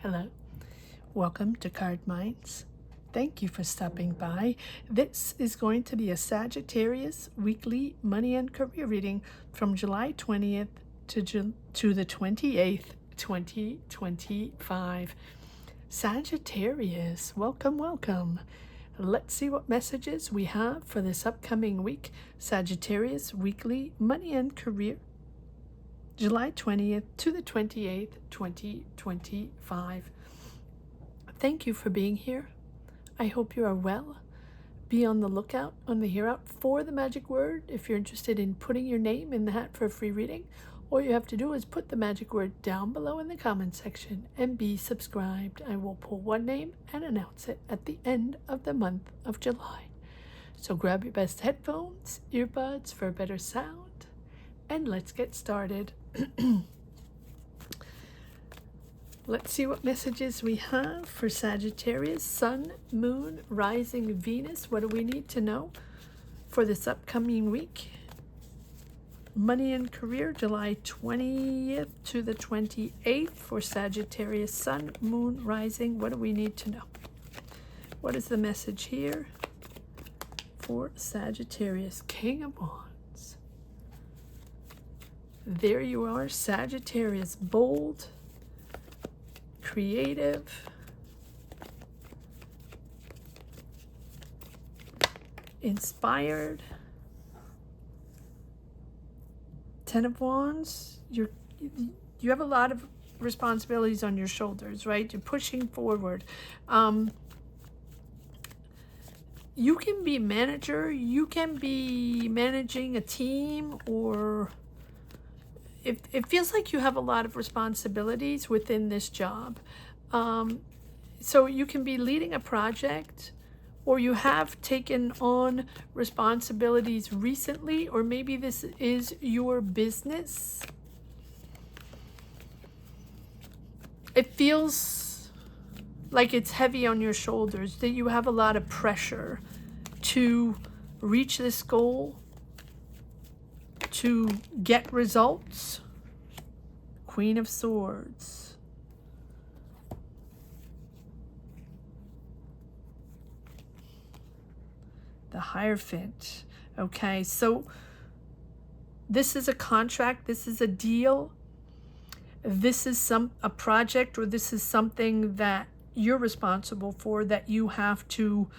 Hello, welcome to Cardminds. Thank you for stopping by. This is going to be a Sagittarius weekly money and career reading from July 20th to the 28th, 2025. Sagittarius, welcome, welcome. Let's see what messages we have for this upcoming week. Sagittarius weekly money and career, July 20th to the 28th, 2025. Thank you for being here. I hope you are well. Be on the lookout, on the hear out for the magic word if you're interested in putting your name in the hat for a free reading. All you have to do is put the magic word down below in the comment section and be subscribed. I will pull one name and announce it at the end of the month of July. So grab your best headphones, earbuds for a better sound, and let's get started. Let's see what messages we have for Sagittarius, Sun, Moon, Rising, Venus. What do we need to know for this upcoming week? Money and career, July 20th to the 28th for Sagittarius, Sun, Moon, Rising. What do we need to know? What is the message here for Sagittarius? King of Wands. There you are, Sagittarius, bold, creative, inspired. Ten of Wands, you have a lot of responsibilities on your shoulders, right? You're pushing forward. You can be manager, you can be managing a team, or it feels like you have a lot of responsibilities within this job. So you can be leading a project, or you have taken on responsibilities recently, or maybe this is your business. It feels like it's heavy on your shoulders, that you have a lot of pressure to reach this goal, to get results. Queen of Swords. The Hierophant. Okay, so this is a contract, this is a deal, this is a project, or this is something that you're responsible for, that you have to,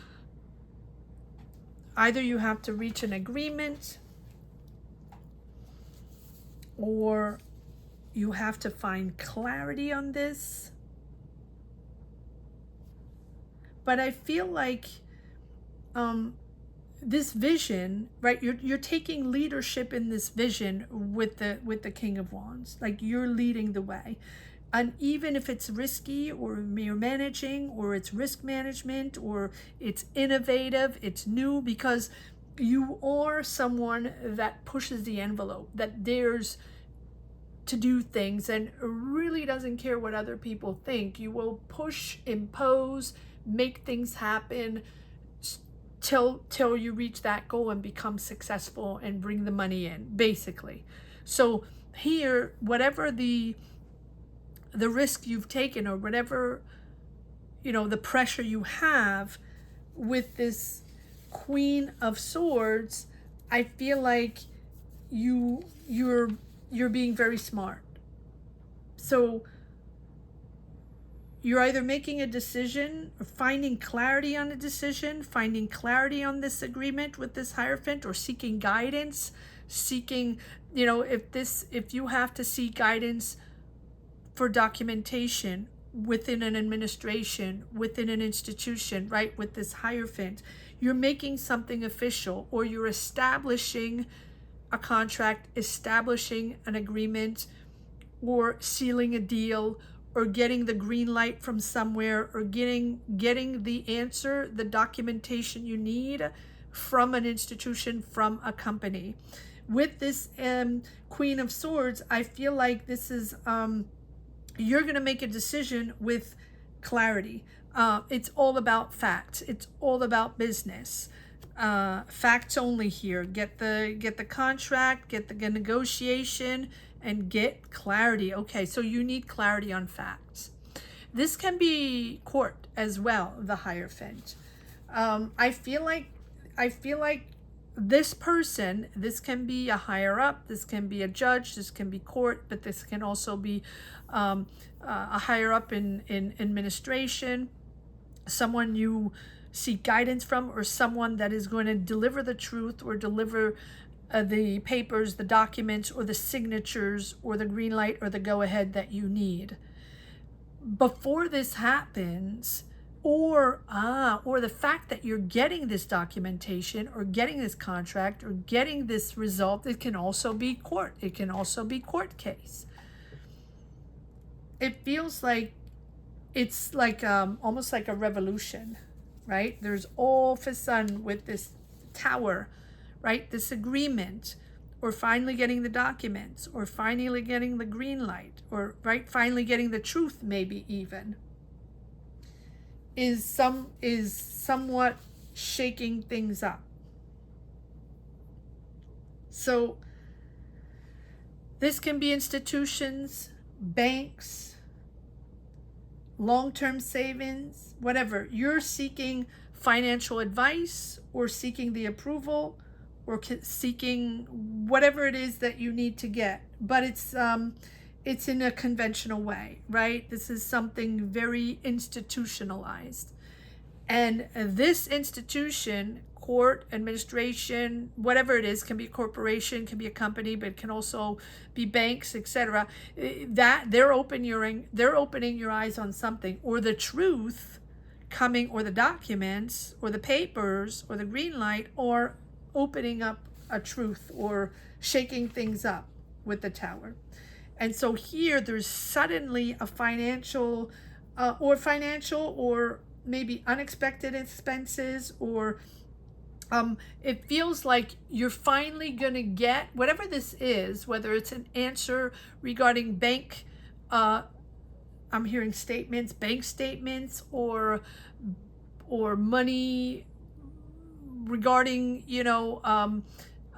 either you have to reach an agreement, or you have to find clarity on this. But I feel like this vision, right? You're taking leadership in this vision with the King of Wands. Like, you're leading the way. And even if it's risky, or you're managing, or it's risk management, or it's innovative, it's new, because you are someone that pushes the envelope, that dares to do things and really doesn't care what other people think. You will push, impose, make things happen till you reach that goal and become successful and bring the money in, basically. So here, whatever the risk you've taken, or whatever, the pressure you have with this Queen of Swords, I feel like you're being very smart. So you're either making a decision, or finding clarity on a decision, finding clarity on this agreement with this Hierophant, or seeking guidance, seeking, if you have to seek guidance for documentation within an administration, within an institution, right, with this Hierophant, you're making something official, or you're establishing a contract, establishing an agreement, or sealing a deal, or getting the green light from somewhere, or getting the answer, the documentation you need from an institution, from a company. With this Queen of Swords, I feel like this is, you're going to make a decision with clarity. It's all about facts. It's all about business. Facts only here. Get the contract, get the negotiation, and get clarity. Okay, so you need clarity on facts. This can be court as well, the Hierophant. I feel like this person, this can be a higher up, this can be a judge, this can be court, but this can also be a higher up in administration, someone you seek guidance from, or someone that is going to deliver the truth or deliver the papers, the documents, or the signatures, or the green light, or the go-ahead that you need. Before this happens, or the fact that you're getting this documentation, or getting this contract, or getting this result, it can also be court. It can also be court case. It feels like it's like almost like a revolution, right? There's all of a sudden with this Tower, right? This agreement, or finally getting the documents, or finally getting the green light, or finally getting the truth, maybe even, is somewhat shaking things up. So this can be institutions, banks, long-term savings, whatever. You're seeking financial advice, or seeking the approval, or seeking whatever it is that you need to get, but it's in a conventional way, right? This is something very institutionalized, and this institution, court, administration, whatever it is, can be a corporation, can be a company, but it can also be banks, etc. That they're opening your eyes on something, or the truth coming, or the documents, or the papers, or the green light, or opening up a truth, or shaking things up with the Tower. And so here there's suddenly a financial or maybe unexpected expenses, or it feels like you're finally going to get whatever this is, whether it's an answer regarding bank, I'm hearing statements, bank statements, or money regarding,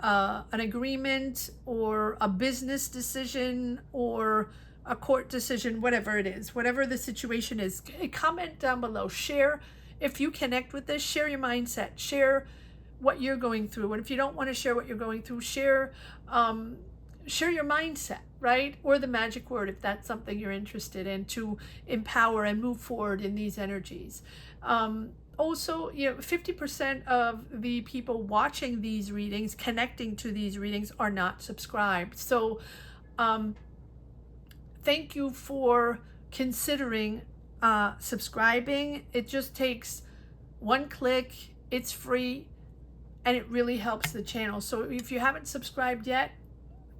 an agreement, or a business decision, or a court decision, whatever it is, whatever the situation is. Comment down below. Share if you connect with this. Share your mindset. Share what you're going through. And if you don't want to share what you're going through, share your mindset, right? Or the magic word, if that's something you're interested in, to empower and move forward in these energies. Also, 50% of the people watching these readings, connecting to these readings, are not subscribed. So thank you for considering subscribing. It just takes one click. It's free, and it really helps the channel. So if you haven't subscribed yet,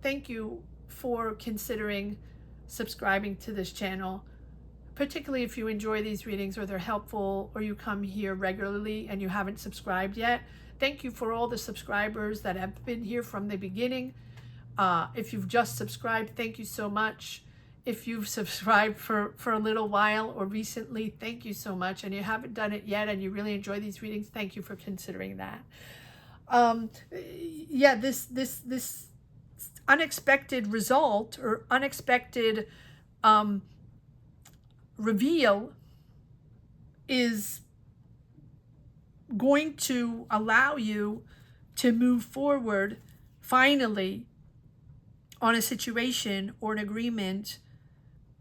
thank you for considering subscribing to this channel, particularly if you enjoy these readings, or they're helpful, or you come here regularly and you haven't subscribed yet. Thank you for all the subscribers that have been here from the beginning. If you've just subscribed, thank you so much. If you've subscribed for a little while or recently, thank you so much. And you haven't done it yet and you really enjoy these readings, thank you for considering that. This unexpected result, or unexpected reveal, is going to allow you to move forward finally on a situation, or an agreement,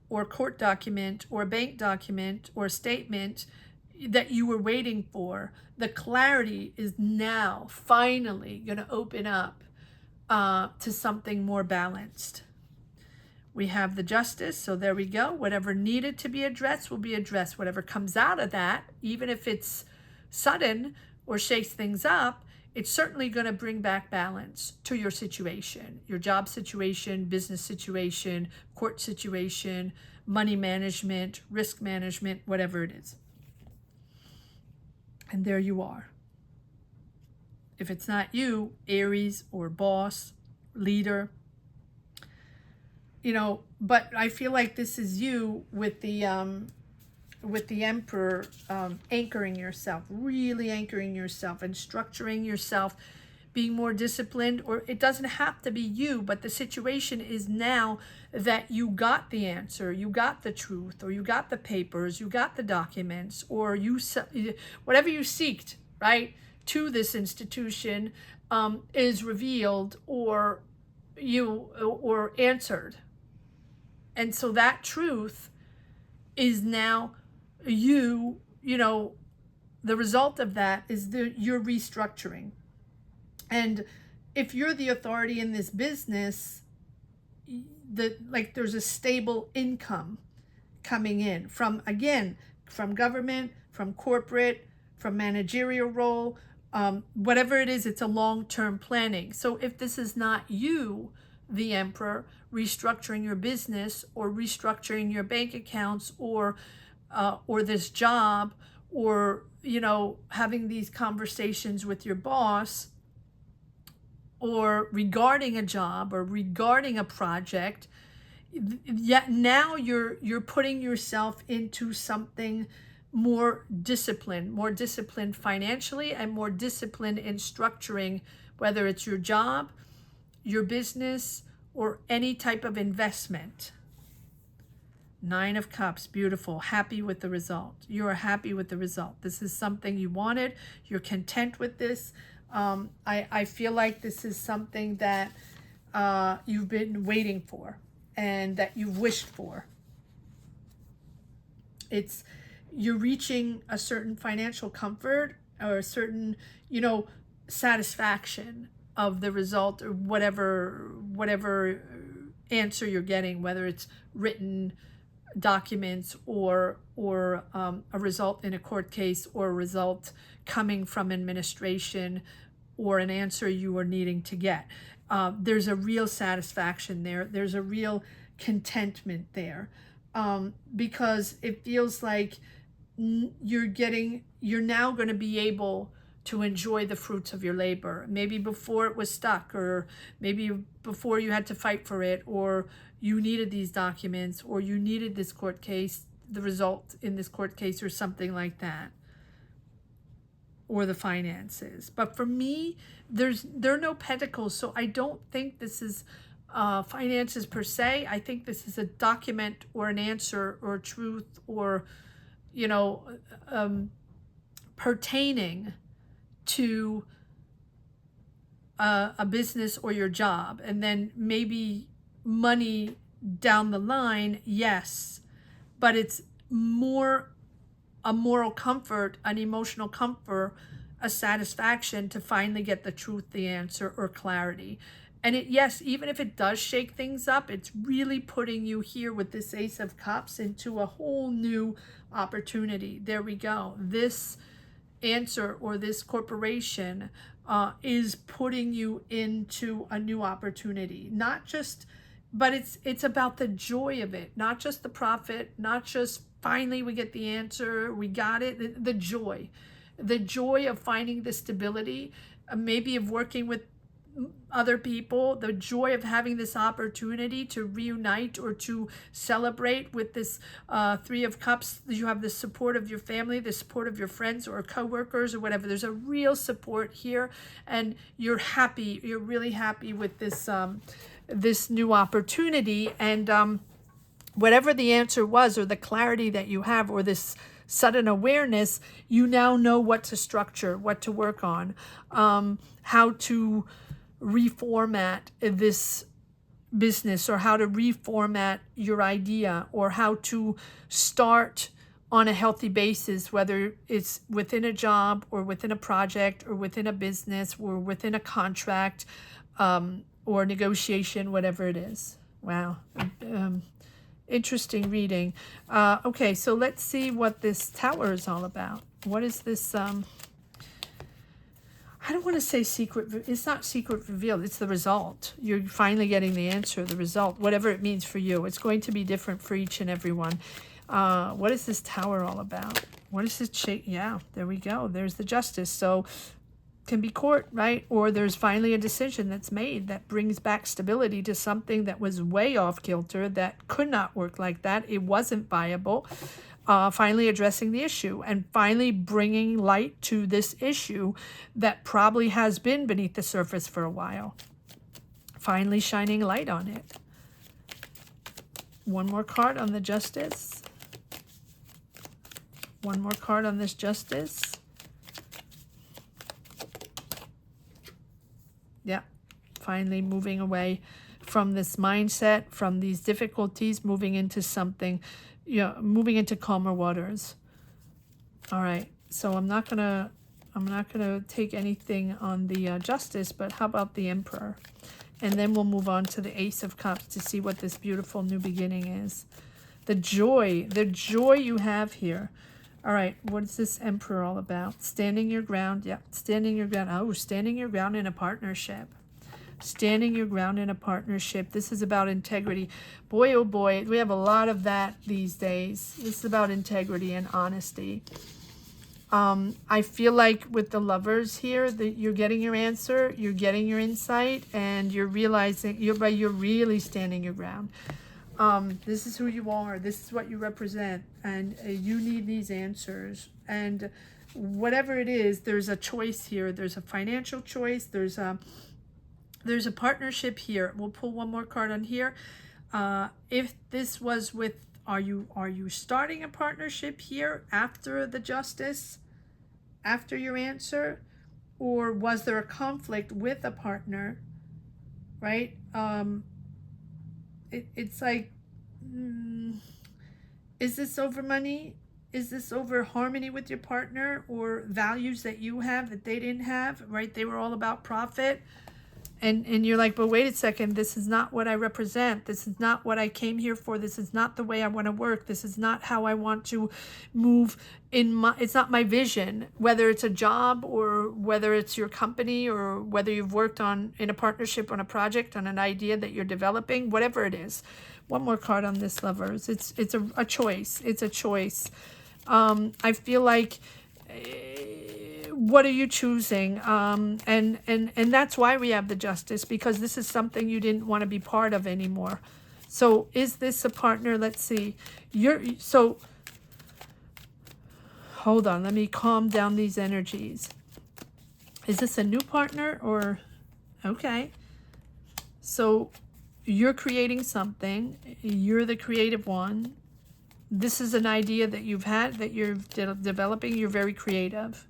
or a court document, or a bank document, or a statement that you were waiting for. The clarity is now finally going to open up to something more balanced. We have the Justice, so there we go. Whatever needed to be addressed will be addressed. Whatever comes out of that, even if it's sudden or shakes things up, it's certainly going to bring back balance to your situation, your job situation, business situation, court situation, money management, risk management, whatever it is. And there you are. If it's not you, Aries or boss, leader, but I feel like this is you with the Emperor, anchoring yourself, really anchoring yourself and structuring yourself, being more disciplined, or it doesn't have to be you, but the situation is now that you got the answer, you got the truth, or you got the papers, you got the documents, or whatever you seeked, right, to this institution is revealed or answered. And so that truth is now you know, the result of that is you're restructuring. And if you're the authority in this business, there's a stable income coming in from government, from corporate, from managerial role, whatever it is, it's a long-term planning. So if this is not you, the emperor, restructuring your business or restructuring your bank accounts or this job, or, you know, having these conversations with your boss, or regarding a job or regarding a project, yet now you're putting yourself into something more disciplined financially, and more disciplined in structuring, whether it's your job, your business, or any type of investment. 9 of Cups, beautiful, happy with the result. You are happy with the result. This is something you wanted. You're content with this. I feel like this is something that you've been waiting for and that you've wished for. You're reaching a certain financial comfort or a certain, you know, satisfaction of the result, or whatever answer you're getting, whether it's written documents or a result in a court case, or a result coming from administration, or an answer you are needing to get. There's a real satisfaction there. There's a real contentment there, because it feels like you're now going to be able to enjoy the fruits of your labor. Maybe before it was stuck, or maybe before you had to fight for it, or you needed these documents, or you needed this court case, the result in this court case, or something like that, or the finances. But for me, there are no pentacles, so I don't think this is finances per se. I think this is a document or an answer or truth, or, you know, pertaining to a business or your job. And then maybe money down the line, yes, but it's more a moral comfort, an emotional comfort, a satisfaction to finally get the truth, the answer, or clarity. And yes, even if it does shake things up, it's really putting you here with this Ace of Cups into a whole new opportunity. There we go. This answer or this corporation is putting you into a new opportunity. But it's about the joy of it, not just the profit, not just finally we get the answer, we got it. The joy of finding the stability, maybe of working with other people, the joy of having this opportunity to reunite or to celebrate with this 3 of Cups. You have the support of your family, the support of your friends or coworkers or whatever. There's a real support here, and you're happy. You're really happy with this this new opportunity, and whatever the answer was, or the clarity that you have, or this sudden awareness, you now know what to structure, what to work on, how to reformat this business, or how to reformat your idea, or how to start on a healthy basis, whether it's within a job or within a project or within a business or within a contract or negotiation, whatever it is. Wow. Interesting reading. Okay, so let's see what this Tower is all about. What is this? I don't want to say secret. It's not secret revealed. It's the result. You're finally getting the answer, the result, whatever it means for you. It's going to be different for each and every one. What is this Tower all about? What is this shape? Yeah, there we go. There's the Justice. So can be court, right? Or there's finally a decision that's made that brings back stability to something that was way off kilter, that could not work like that. It wasn't viable. finally addressing the issue and finally bringing light to this issue that probably has been beneath the surface for a while. Finally shining light on it. One more card on the Justice. One more card on this Justice. Yeah, finally moving away from this mindset, from these difficulties, moving into something, moving into calmer waters. All right, so I'm not gonna take anything on the Justice, but how about the Emperor? And then we'll move on to the Ace of Cups to see what this beautiful new beginning is. The joy you have here. All right, what is this Emperor all about? Standing your ground. Yeah, standing your ground. Oh, standing your ground in a partnership. Standing your ground in a partnership. This is about integrity. Boy, oh boy, we have a lot of that these days. This is about integrity and honesty. I feel like with the Lovers here, that you're getting your answer, you're getting your insight, and you're realizing you're really standing your ground. This is who you are. This is what you represent, and you need these answers. And whatever it is, there's a choice here. There's a financial choice. There's a partnership here. We'll pull one more card on here. If this was with, are you starting a partnership here after the Justice, after your answer, or was there a conflict with a partner, right? It's like, is this over money? Is this over harmony with your partner, or values that you have that they didn't have, right? They were all about profit. And you're like, but wait a second, this is not what I represent. This is not what I came here for. This is not the way I want to work. This is not how I want to move it's not my vision, whether it's a job or whether it's your company or whether you've worked in a partnership on a project, on an idea that you're developing, whatever it is. One more card on this, Lovers. It's a choice. It's a choice. I feel like, what are you choosing? And that's why we have the Justice, because this is something you didn't want to be part of anymore. So is this a partner? Let's see. Hold on, let me calm down these energies. Is this a new partner or, okay. So you're creating something. You're the creative one. This is an idea that you've had, that you're developing. You're very creative.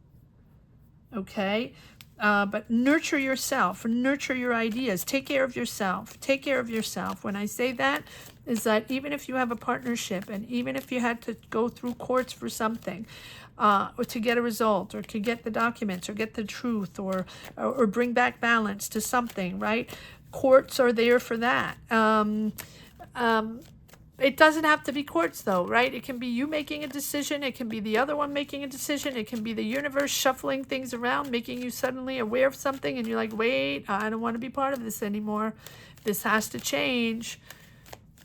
Okay, but nurture yourself, nurture your ideas, take care of yourself, take care of yourself. When I say that, is that even if you have a partnership, and even if you had to go through courts for something, or to get a result, or to get the documents, or get the truth, or bring back balance to something, right? Courts are there for that. It doesn't have to be courts, though, right? It can be you making a decision. It can be the other one making a decision. It can be the universe shuffling things around, making you suddenly aware of something, and you're like, wait, I don't want to be part of this anymore. This has to change.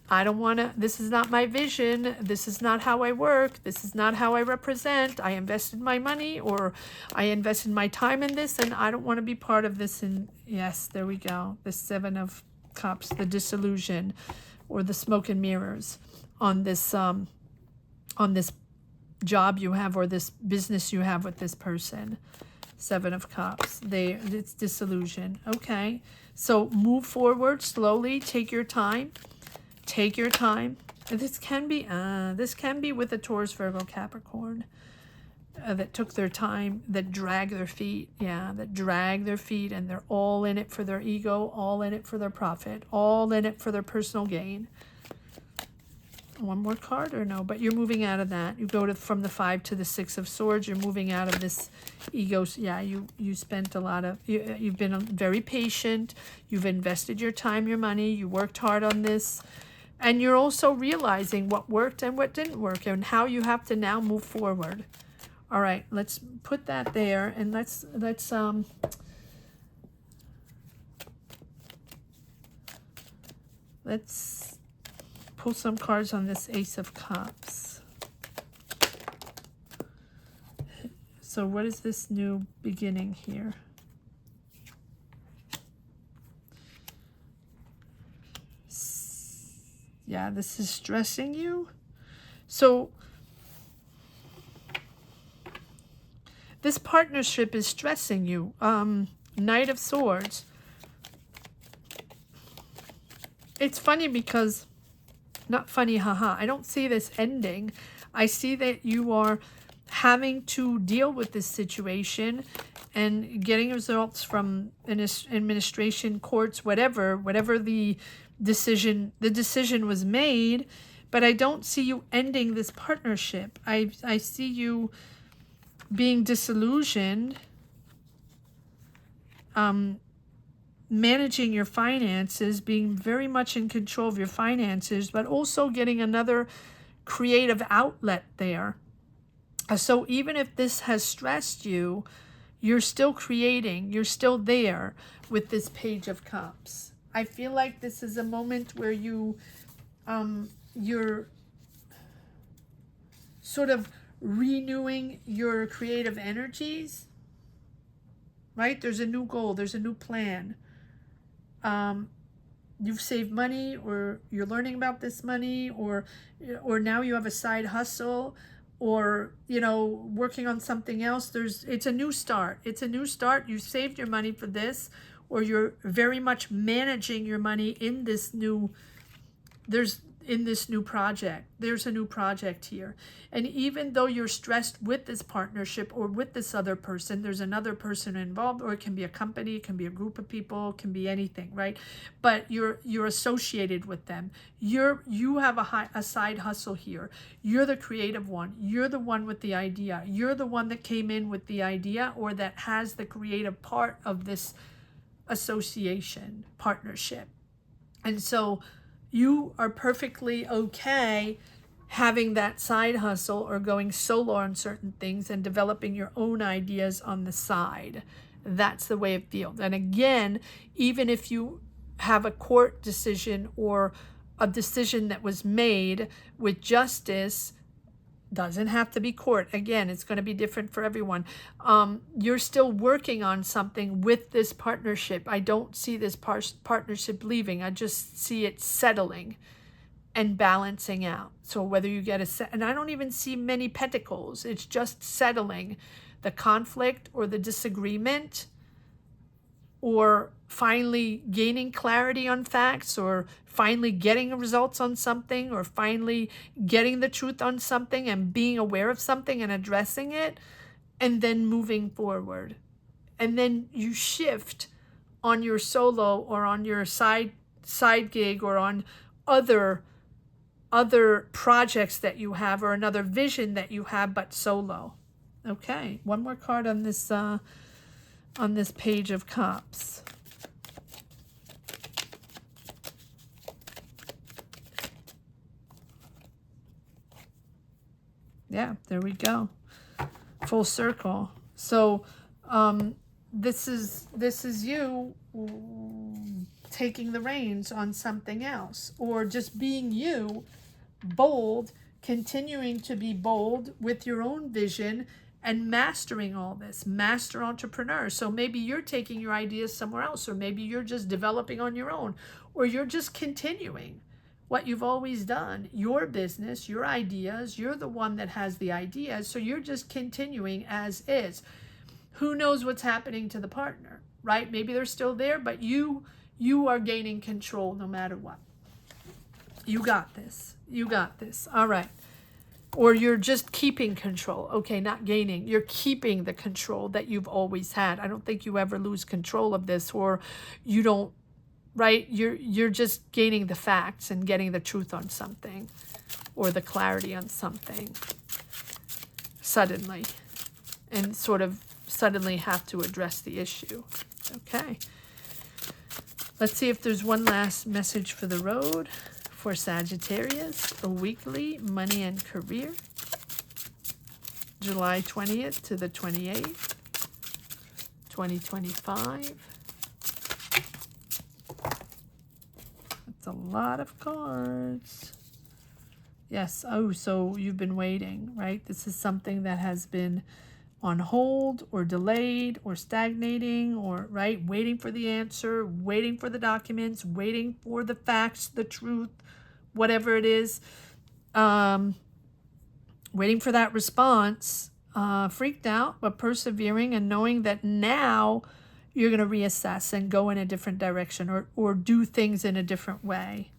I don't want to, this is not my vision. This is not how I work. This is not how I represent. I invested my money, or I invested my time in this, and I don't want to be part of this. And yes, there we go. The Seven of Cups, the disillusion, or the smoke and mirrors on this job you have, or this business you have with this person. Seven of Cups. It's disillusion. Okay. So move forward slowly. Take your time. Take your time. This can be with a Taurus, Virgo, Capricorn. That took their time, that drag their feet. Yeah, that drag their feet, and they're all in it for their ego, all in it for their profit, all in it for their personal gain. One more card or no? But you're moving out of that. You go from the 5 to the 6 of Swords. You're moving out of this ego. Yeah, you spent a lot of, you've been very patient. You've invested your time, your money. You worked hard on this. And you're also realizing what worked and what didn't work, and how you have to now move forward. All right, let's put that there, and let's pull some cards on this Ace of Cups. So what is this new beginning here? Yeah, this is stressing you. So This partnership is stressing you. Knight of Swords. It's funny because, not funny, haha, I don't see this ending. I see that you are having to deal with this situation and getting results from administration, courts, whatever the decision was made, but I don't see you ending this partnership. I see you being disillusioned, managing your finances, being very much in control of your finances, but also getting another creative outlet there. So even if this has stressed you, you're still creating, you're still there with this Page of Cups. I feel like this is a moment where you're sort of renewing your creative energies, right? There's a new goal, there's a new plan. You've saved money, or you're learning about this money, or now you have a side hustle, or working on something else. It's a new start. It's a new start. You saved your money for this, or you're very much managing your money in this new project. There's a new project here. And even though you're stressed with this partnership or with this other person, there's another person involved, or it can be a company, it can be a group of people, it can be anything, right? But you're associated with them. You have a side hustle here. You're the creative one. You're the one with the idea. You're the one that came in with the idea, or that has the creative part of this association, partnership. And so you are perfectly okay having that side hustle, or going solo on certain things and developing your own ideas on the side. That's the way it feels. And again, even if you have a court decision or a decision that was made with justice, doesn't have to be court. Again, it's going to be different for everyone. You're still working on something with this partnership. I don't see this partnership leaving. I just see it settling and balancing out. So whether you get and I don't even see many pentacles. It's just settling the conflict or the disagreement, or finally gaining clarity on facts, or finally getting results on something, or finally getting the truth on something and being aware of something and addressing it, and then moving forward. And then you shift on your solo, or on your side gig, or on other projects that you have, or another vision that you have, but solo. Okay, one more card on this Page of Cups. Yeah, there we go. Full circle. So this is you taking the reins on something else, or just being you, bold, continuing to be bold with your own vision and mastering all this. Master entrepreneur. So maybe you're taking your ideas somewhere else, or maybe you're just developing on your own, or you're just continuing what you've always done, your business, your ideas. You're the one that has the ideas, so you're just continuing as is. Who knows what's happening to the partner, right? Maybe they're still there, but you are gaining control no matter what. You got this. You got this. All right. Or you're just keeping control. Okay, not gaining. You're keeping the control that you've always had. I don't think you ever lose control of this, or you don't, right? You're just gaining the facts and getting the truth on something, or the clarity on something suddenly, and sort of suddenly have to address the issue. Okay. Let's see if there's one last message for the road for Sagittarius, a weekly money and career, July 20th to the 28th, 2025. That's a lot of cards. Yes. Oh, so you've been waiting, right? This is something that has been on hold, or delayed, or stagnating, or right, waiting for the answer, waiting for the documents, waiting for the facts, the truth, whatever it is, waiting for that response. freaked out, but persevering and knowing that now you're going to reassess and go in a different direction, or do things in a different way.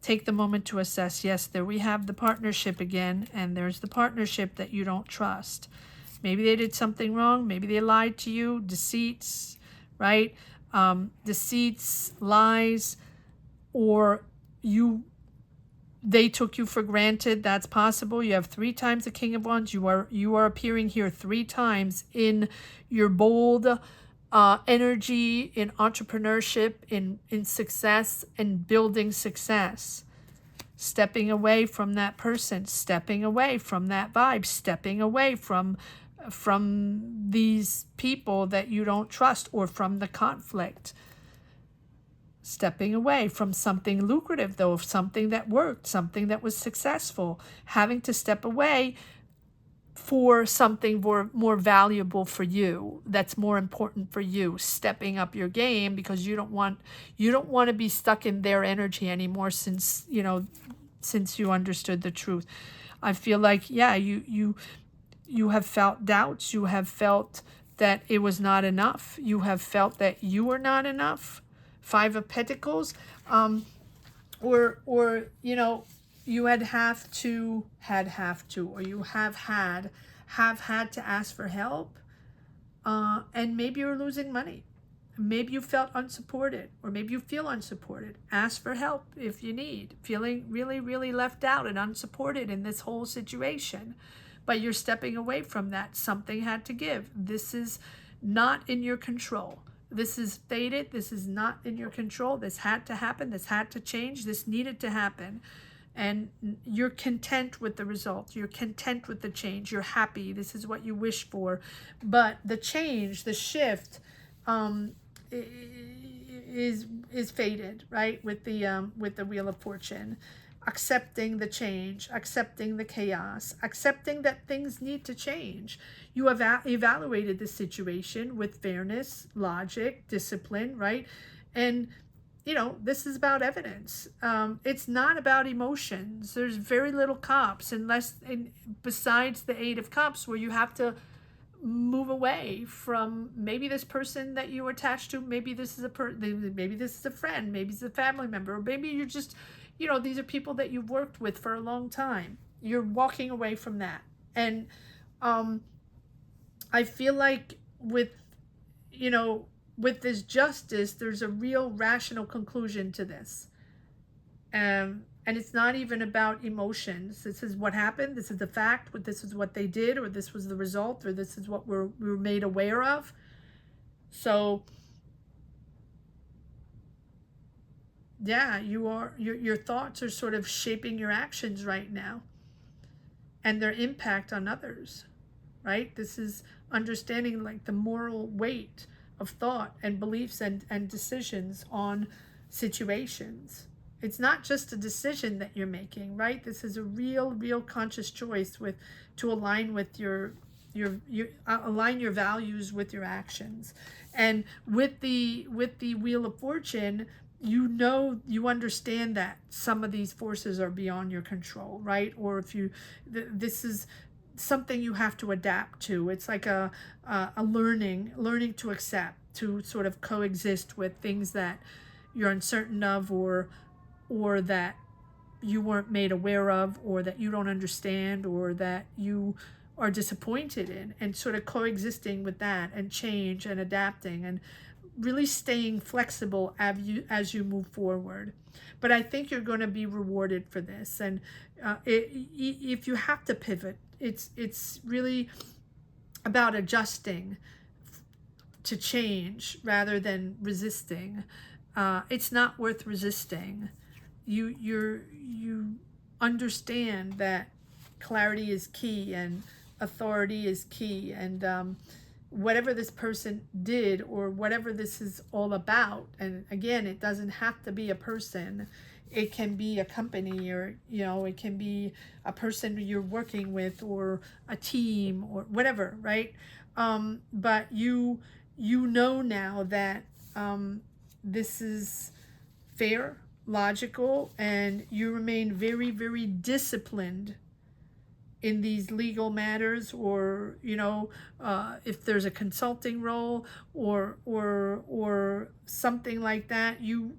Take the moment to assess. Yes, there we have the partnership again, and there's the partnership that you don't trust. Maybe they did something wrong. Maybe they lied to you. Deceits, right? Deceits, lies, or they took you for granted. That's possible. You have 3 times the King of Wands. You are appearing here 3 times in your bold energy, in entrepreneurship, in success, and building success. Stepping away from that person, stepping away from that vibe, stepping away from these people that you don't trust, or from the conflict. Stepping away from something lucrative, though, something that worked, something that was successful. Having to step away for something more valuable for you, that's more important for you. Stepping up your game, because you don't want to be stuck in their energy anymore, since you understood the truth. I feel like, yeah, you have felt doubts. You have felt that it was not enough. You have felt that you were not enough. 5 of Pentacles, or you have to, or you have had to ask for help, and maybe you're losing money. Maybe you felt unsupported, or maybe you feel unsupported. Ask for help if you need. Feeling really, really left out and unsupported in this whole situation, but you're stepping away from that. Something had to give. This is not in your control. This is fated. This is not in your control. This had to happen. This had to change. This needed to happen. And you're content with the result. You're content with the change. You're happy. This is what you wish for. But the change, the shift, is fated, right? With the Wheel of Fortune. Accepting the change, accepting the chaos, accepting that things need to change. You have evaluated the situation with fairness, logic, discipline, right? And this is about evidence. It's not about emotions. There's very little cups, besides the 8 of Cups, where you have to move away from maybe this person that you were attached to. Maybe this is maybe this is a friend. Maybe it's a family member, or maybe you're just, these are people that you've worked with for a long time. You're walking away from that. And I feel like with this justice, there's a real rational conclusion to this. And it's not even about emotions. This is what happened. This is the fact. This is what they did, or this was the result, or this is what we were made aware of. So yeah, your thoughts are sort of shaping your actions right now, and their impact on others, right? This is understanding like the moral weight of thought and beliefs and decisions on situations. It's not just a decision that you're making, right? This is a real conscious choice to align with align your values with your actions. And with the Wheel of Fortune, you understand that some of these forces are beyond your control, right? Or if this is something you have to adapt to. It's like a learning to accept, to sort of coexist with things that you're uncertain of, or that you weren't made aware of, or that you don't understand, or that you are disappointed in, and sort of coexisting with that, and change and adapting, and really staying flexible as you move forward. But I think you're going to be rewarded for this. And if you have to pivot, it's really about adjusting to change rather than resisting. It's not worth resisting. You understand that clarity is key, and authority is key, and whatever this person did, or whatever this is all about, and again, it doesn't have to be a person. It can be a company, or it can be a person you're working with, or a team, or whatever, right? But you know now that this is fair, logical, and you remain very, very disciplined in these legal matters, or if there's a consulting role or something like that, you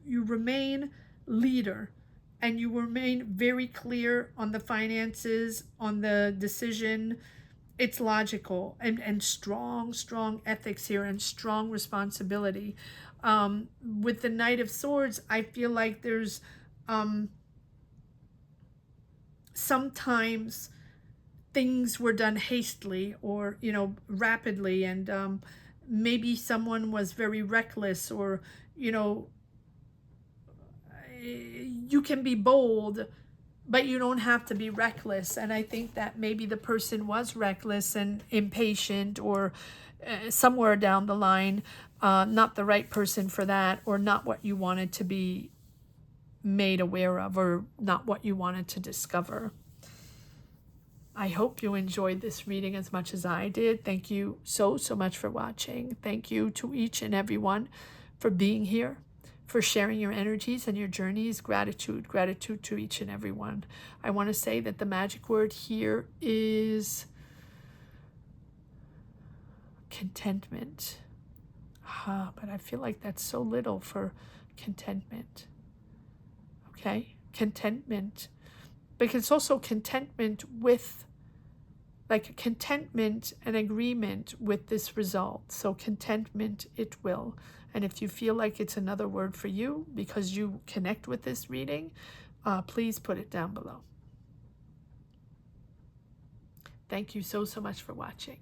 remain leader, and you remain very clear on the finances, on the decision. It's logical, and strong ethics here, and strong responsibility. With the Knight of Swords, I feel like there's sometimes things were done hastily, or rapidly, and maybe someone was very reckless, or you can be bold, but you don't have to be reckless. And I think that maybe the person was reckless and impatient, or somewhere down the line, not the right person for that, or not what you wanted to be made aware of, or not what you wanted to discover. I hope you enjoyed this reading as much as I did. Thank you so much for watching. Thank you to each and every one for being here, for sharing your energies and your journeys. Gratitude to each and every one. I want to say that the magic word here is contentment. But I feel like that's so little for contentment. Okay, contentment. But it's also contentment with, like, contentment and agreement with this result. So contentment, it will. And if you feel like it's another word for you because you connect with this reading, please put it down below. Thank you so much for watching.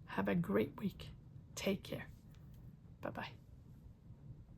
Have a great week. Take care. Bye-bye.